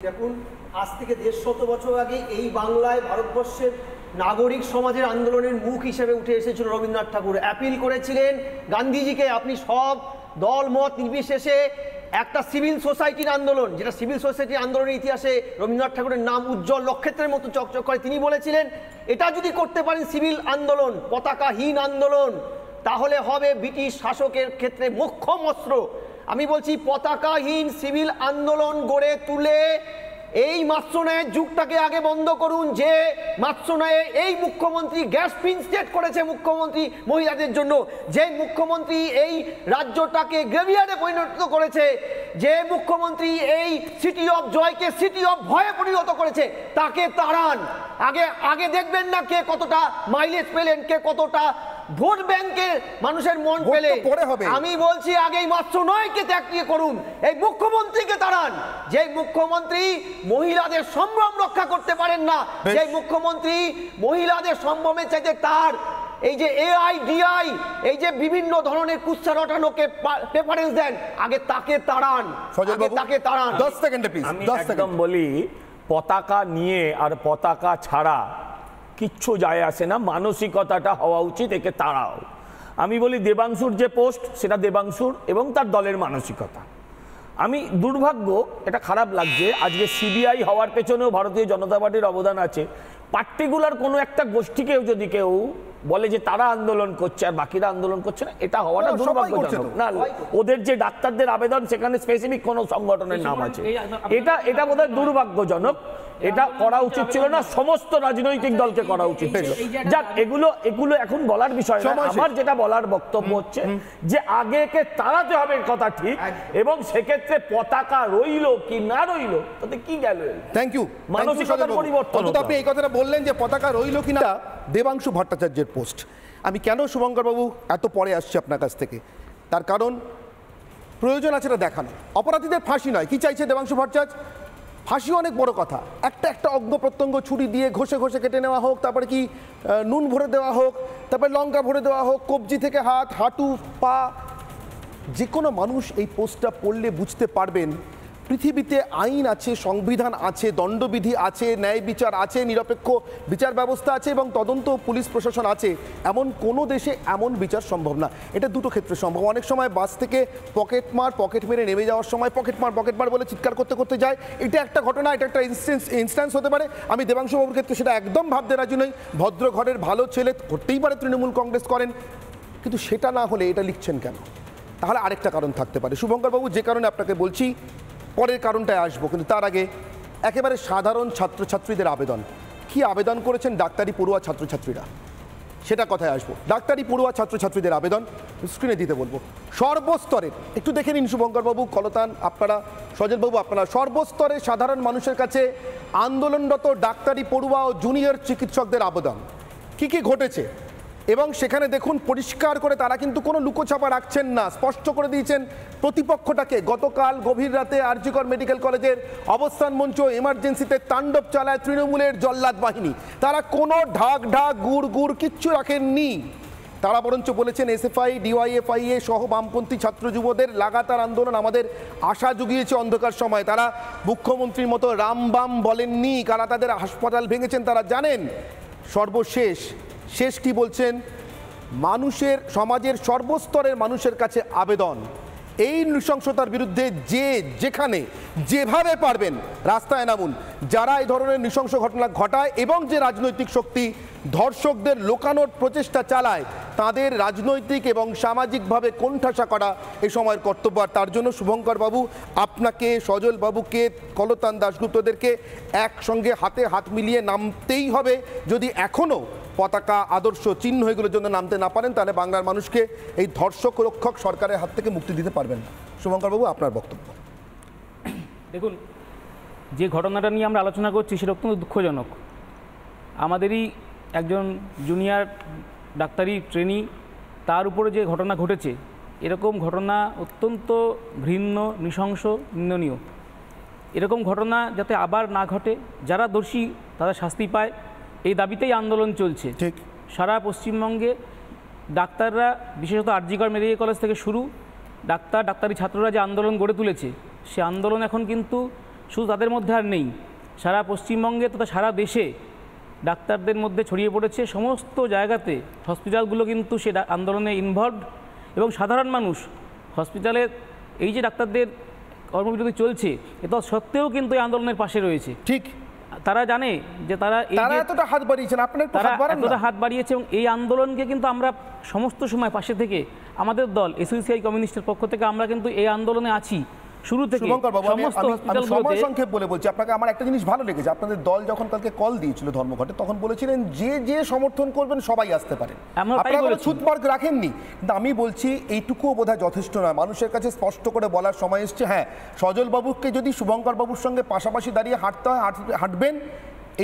দেখুন, আজ থেকে ১৫০ বছর আগে এই বাংলায় ভারতবর্ষের নাগরিক সমাজের আন্দোলনের মুখ হিসেবে উঠে এসেছিল রবীন্দ্রনাথ ঠাকুর। অ্যাপিল করেছিলেন গান্ধীজিকে, আপনি সব দল মত নির্বিশেষে একটা সিভিল সোসাইটির আন্দোলন, যেটা সিভিল সোসাইটির আন্দোলনের ইতিহাসে রবীন্দ্রনাথ ঠাকুরের নাম উজ্জ্বল নক্ষত্রের মতো চকচক করে। তিনি বলেছিলেন, এটা যদি করতে পারেন সিভিল আন্দোলন, পতাকাহীন আন্দোলন, তাহলে হবে ব্রিটিশ শাসকের ক্ষেত্রে মোক্ষম অস্ত্র। আমি বলছি, পতাকাহীন সিভিল আন্দোলন গড়ে তুলে এই মাৎস্যন্যায়ের যুগটাকে আগে বন্ধ করুন। যে মাৎস্যন্যায়ে এই মুখ্যমন্ত্রী গ্যাস প্রিন্সটেট করেছে মুখ্যমন্ত্রী মহিলাদের জন্য, যে মুখ্যমন্ত্রী এই রাজ্যটাকে গ্রেভিয়ার্ডে পরিণত করেছে, যে মুখ্যমন্ত্রী এই সিটি অফ জয়কে সিটি অফ ভয়ে পরিণত করেছে, তাকে তাড়ান। আগে দেখবেন না কে কতটা মাইলেজ পেলেন, কে কতটা ভোট ব্যাংকে মানুষের মন পেলে। আমি বলছি, আগে এই মাৎস্যন্যায়কে ত্যাগ করুন, এই মুখ্যমন্ত্রীকে তাড়ান। যে মুখ্যমন্ত্রী মহিলাদের সম্ভ্রম রক্ষা করতে পারেন না, যে মুখ্যমন্ত্রী মহিলাদের সম্ভ্রমের চাইতে তার এই যে এআইডিআই, এই যে বিভিন্ন ধরনের কুৎসা রটানোকে প্রেফারেন্স দেন, আগে তাকে তাড়ান, তাকে তাড়ান। 10 সেকেন্ডে প্লিজ। আমি একদম বলি, পতাকা নিয়ে আর পতাকা ছাড়া কিচ্ছু যায় আসে না, মানসিকতাটা হওয়া উচিত, একে তাড়াও। আমি বলি, দেবাংশুর যে পোস্ট, সেটা দেবাংশুর এবং তার দলের মানসিকতা। আমি দুর্ভাগ্য, এটা খারাপ লাগছে, আজকে সিবিআই হওয়ার পেছনেও ভারতীয় জনতা পার্টির অবদান আছে। পার্টিকুলার কোনো একটা গোষ্ঠীকেও যদি কেউ বলে যে তারা আন্দোলন করছে আর বাকিরা আন্দোলন করছে না, এটা হওয়াটা দুর্ভাগ্যজনক। না, ওদের যে ডাক্তারদের আবেদন, সেখানে স্পেসিফিক কোনো সংগঠনের নাম আছে, এটা বোধহয় দুর্ভাগ্যজনক। এটা করা উচিত ছিল না, সমস্ত রাজনৈতিক দলকে করা উচিত ছিল। যাক, এগুলো এখন বলার বিষয় না। আমার যেটা বলার বক্তব্য হচ্ছে যে আগেকে তাড়াতে হবে, কথা ঠিক, এবং সেক্ষেত্রে পতাকা রইল কি না রইল তাতে কি গেল। Thank you. মানসিকতার পরিবর্তন। আপনি এই কথাটা বললেন যে পতাকা রইল কিনা, দেবাংশু ভট্টাচার্যের পোস্ট। আমি কেন শুভঙ্কর বাবু এত পরে আসছি আপনার কাছ থেকে, তার কারণ প্রয়োজন আছে এটা দেখানো। অপরাধীদের ফাঁসি নয়, কি চাইছে দেবাংশু ভট্টাচার্য? ফাঁসি অনেক বড় কথা, একটা অঙ্গ প্রত্যঙ্গ ছুরি দিয়ে ঘষে ঘষে কেটে নেওয়া হোক, তারপরে কি নুন ভরে দেওয়া হোক, তারপরে লঙ্কা ভরে দেওয়া হোক, কবজি থেকে হাত, হাঁটু, পা। যে কোনো মানুষ এই পোস্টটা পড়লে বুঝতে পারবেন পৃথিবীতে আইন আছে, সংবিধান আছে, দণ্ডবিধি আছে, ন্যায় বিচার আছে, নিরপেক্ষ বিচার ব্যবস্থা আছে এবং তদন্ত পুলিশ প্রশাসন আছে। এমন কোনো দেশে এমন বিচার সম্ভব না। এটা দুটো ক্ষেত্রে সম্ভব। অনেক সময় বাস থেকে পকেট মেরে নেমে যাওয়ার সময় পকেট মার বলে চিৎকার করতে করতে যায়। এটা একটা ঘটনা, এটা একটা ইনস্ট্যান্স হতে পারে। আমি দেবাংশু বাবুর ক্ষেত্রে সেটা একদম ভাবতে রাজি নই। ভদ্র ঘরের ভালো ছেলে, করতেই পারে তৃণমূল কংগ্রেস করেন, কিন্তু সেটা না হলে এটা লিখছেন কেন? তাহলে আরেকটা কারণ থাকতে পারে। শুভঙ্কর বাবু, যে কারণে আপনাকে বলছি, পরের কারণটায় আসবো, কিন্তু তার আগে একেবারে সাধারণ ছাত্রছাত্রীদের আবেদন। কি আবেদন করেছেন ডাক্তারি পড়ুয়া ছাত্রছাত্রীরা, সেটা কথায় আসবো। ডাক্তারি পড়ুয়া ছাত্রছাত্রীদের আবেদন স্ক্রিনে দিতে বলবো। সর্বস্তরের একটু দেখে নিন শুভঙ্করবাবু, কলতান আপনারা, সজলবাবু আপনারা, সর্বস্তরে সাধারণ মানুষের কাছে আন্দোলনরত ডাক্তারি পড়ুয়া ও জুনিয়র চিকিৎসকদের আবেদন। কি ঘটেছে এবং সেখানে দেখুন পরিষ্কার করে তারা কিন্তু কোনো লুকোছাপা রাখছেন না, স্পষ্ট করে দিয়েছেন প্রতিপক্ষটাকে। গতকাল গভীর রাতে আরজি কর মেডিকেল কলেজের অবস্থান মঞ্চ এমার্জেন্সিতে তাণ্ডব চালায় তৃণমূলের জল্লাদ বাহিনী। তারা কোনো ঢাক গুড় কিচ্ছু রাখেননি। তারা বরঞ্চ বলেছেন এসএফআই, ডিওয়াইএফআইএ সহ বামপন্থী ছাত্র যুবদের লাগাতার আন্দোলন আমাদের আশা জুগিয়েছে অন্ধকার সময়। তারা মুখ্যমন্ত্রীর মতো রামবাম বলেননি, কারা তাদের হাসপাতাল ভেঙেছেন তারা জানেন। শেষ কি বলছেন? সমাজের সর্বস্তরের মানুষের কাছে আবেদন, এই নৃশংসতার বিরুদ্ধে যেখানে যেভাবে পারবেন রাস্তায় নামুন। যারা এই ধরনের নৃশংস ঘটনা ঘটায় এবং যে রাজনৈতিক শক্তি ধর্ষকদের লোকানোর প্রচেষ্টা চালায়, তাদের রাজনৈতিক এবং সামাজিকভাবে কোণঠাসা করা এই সময়ের কর্তব্য। আর তার জন্য শুভঙ্কর বাবু, আপনাকে, সজল বাবুকে, কলতান দাশগুপ্তদেরকে একসঙ্গে হাতে হাত মিলিয়ে নামতেই হবে। যদি এখনও পতাকা, আদর্শ, চিহ্ন এগুলোর জন্য নামতে না পারেন, তাহলে বাংলার মানুষকে এই ধর্ষক রক্ষক সরকারের হাত থেকে মুক্তি দিতে পারবেন না। শুভঙ্কর বাবু, আপনার বক্তব্য। দেখুন, যে ঘটনাটা নিয়ে আমরা আলোচনা করছি সেটা অত্যন্ত দুঃখজনক। আমাদেরই একজন জুনিয়র ডাক্তারি ট্রেনি, তার উপরে যে ঘটনা ঘটেছে, এরকম ঘটনা অত্যন্ত ঘৃণ্য, নৃশংস, নিন্দনীয়। এরকম ঘটনা যাতে আবার না ঘটে, যারা দোষী তারা শাস্তি পায়, এই দাবিতেই আন্দোলন চলছে। ঠিক সারা পশ্চিমবঙ্গে ডাক্তাররা, বিশেষত আরজি কর মেডিকেল কলেজ থেকে শুরু, ডাক্তারি ছাত্ররা যে আন্দোলন গড়ে তুলেছে, সে আন্দোলন এখন কিন্তু শুধু তাদের মধ্যে আর নেই, সারা পশ্চিমবঙ্গে তথা সারা দেশে ডাক্তারদের মধ্যে ছড়িয়ে পড়েছে। সমস্ত জায়গাতে হসপিটালগুলো কিন্তু সে আন্দোলনে ইনভলভড, এবং সাধারণ মানুষ হসপিটালে এই যে ডাক্তারদের কর্মবিরতি চলছে এটা সত্ত্বেও কিন্তু এই আন্দোলনের পাশে রয়েছে। ঠিক, তারা জানে যে তারা এতটা হাত বাড়িয়েছেন, আপনার একটু তারা হাত বাড়ান না। এতটা হাত বাড়িয়েছে, এবং এই আন্দোলনকে কিন্তু আমরা সমস্ত সময় পাশে থেকে আমাদের দল এসইউসিআই কমিউনিস্টের পক্ষ থেকে আমরা কিন্তু এই আন্দোলনে আছি শুরু থেকে। শুভঙ্কর বাবু, সমস্ত সময় হসপিটালগুলোতে সংক্ষেপ বলে বলছি আপনাকে, আমার একটা জিনিস ভালো লেগেছে, আপনাদের দল যখন কালকে কল দিয়েছিল ধর্মঘটে তখন বলেছিলেন যে যে সমর্থন করবেন সবাই আসতে পারেন, আমরা তাই আপনারা কোনো বলেছি। ছুটমার্ক রাখেননি। কিন্তু আমি বলছি এইটুকুও বোধহয় যথেষ্ট নয়, মানুষের কাছে স্পষ্ট করে বলার সময় এসছে। হ্যাঁ, সজল বাবুকে যদি শুভঙ্কর বাবুর সঙ্গে পাশাপাশি দাঁড়িয়ে হাঁটতে হয় হাঁটবেন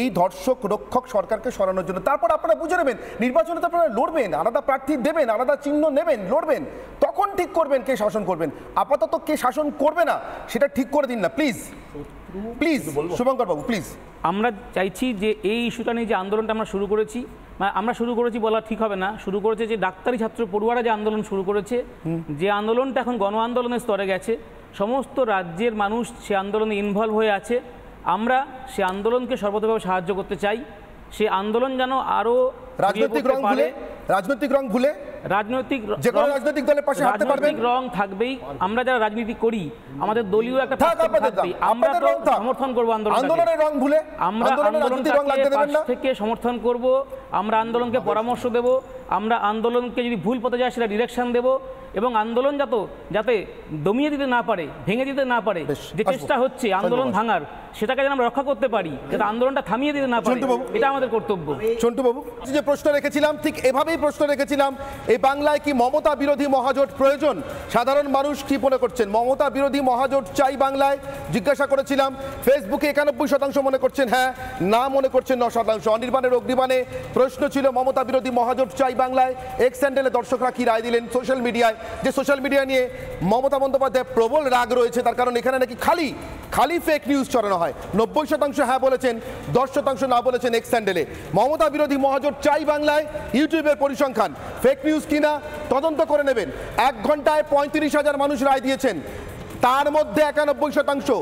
এই ধর্ষক রক্ষক সরকারকে সরানোর জন্য। তারপর আপনারা বুঝে নেবেন নির্বাচনে তো আপনারা লড়বেন, আলাদা প্রার্থী দেবেন, আলাদা চিহ্ন নেবেন, লড়বেন, তখন ঠিক করবেন কে শাসন করবেন। আপাতত কে শাসন করবে না সেটা ঠিক করে দিন না please, please Shubhankar Babu please. আমরা চাইছি যে এই ইস্যুটা নিয়ে যে আন্দোলনটা আমরা শুরু করেছি, মানে আমরা শুরু করেছি বলা ঠিক হবে না, শুরু করেছে যে ডাক্তারি ছাত্র পড়ুয়ারা যে আন্দোলন শুরু করেছে, যে আন্দোলনটা এখন গণ আন্দোলনের স্তরে গেছে, সমস্ত রাজ্যের মানুষ সে আন্দোলনে ইনভলভ হয়ে আছে। আমরা সে আন্দোলনকে সর্বতভাবে সাহায্য করতে চাই। সে আন্দোলন যেন আরও রাজনৈতিক রং ভুলে রাজনৈতিক যে কোনো রাজনৈতিক দলের পাশে হাঁটতে পারবেন, রাজনৈতিক রং থাকবেই। আমরা যারা রাজনীতি করি আমাদের দলীয় একটা থাকবেই, আমরা তো সমর্থন করব আন্দোলনের রং ভুলে, আমরা আন্দোলনটাকে পাশ থেকে সমর্থন করব, আমরা আন্দোলনকে পরামর্শ দেব, আমরা আন্দোলনকে যদি ভুল পথে যায় সেটা ডিরেকশন দেব, এবং আন্দোলন যাতে দমিয়ে দিতে না পারে, ভেঙে দিতে না পারে, যে চেষ্টা হচ্ছে আন্দোলন ভাঙার সেটাকে যেন আমরা রক্ষা করতে পারি, যাতে আন্দোলনটা থামিয়ে দিতে না পারে, এটা আমাদের কর্তব্য। চন্টু বাবু, যে প্রশ্ন রেখেছিলাম ঠিক এভাবেই প্রশ্ন রেখেছিলাম, এই বাংলায় কি মমতা বিরোধী মহাজোট প্রয়োজন? সাধারণ মানুষ কি মনে করছেন, মমতা বিরোধী মহাজোট চাই বাংলায়? জিজ্ঞাসা করেছিলাম। ফেসবুকে 91% মনে করছেন হ্যাঁ, না মনে করছেন 9%। অনির্বাণের অগ্নিবাণে প্রশ্ন ছিল মমতা বিরোধী মহাজোট চাই বাংলায়। এক্স স্যান্ডেলে দর্শকরা কি রায় দিলেন সোশ্যাল মিডিয়ায়, যে সোশ্যাল মিডিয়া নিয়ে মমতা বন্দ্যোপাধ্যায় প্রবল রাগ রয়েছে, তার কারণ এখানে নাকি খালি ফেক নিউজ ছড়ানো হয়। 90% হ্যাঁ বলেছেন, 10% না বলেছেন এক্স স্যান্ডেলে। মমতা বিরোধী মহাজোট চাই বাংলায় ইউটিউবের পরিসংখ্যান ফেক নিউজ কিনা তদন্ত করে নেবেন। 1 ঘন্টায় 35,000 মানুষ রায় দিয়েছেন, তার মধ্যে 91%,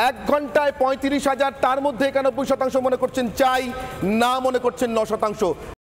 1 ঘন্টায় 35,000, তার মধ্যে 91% মনে করছেন চাই, না মনে করছেন 9%।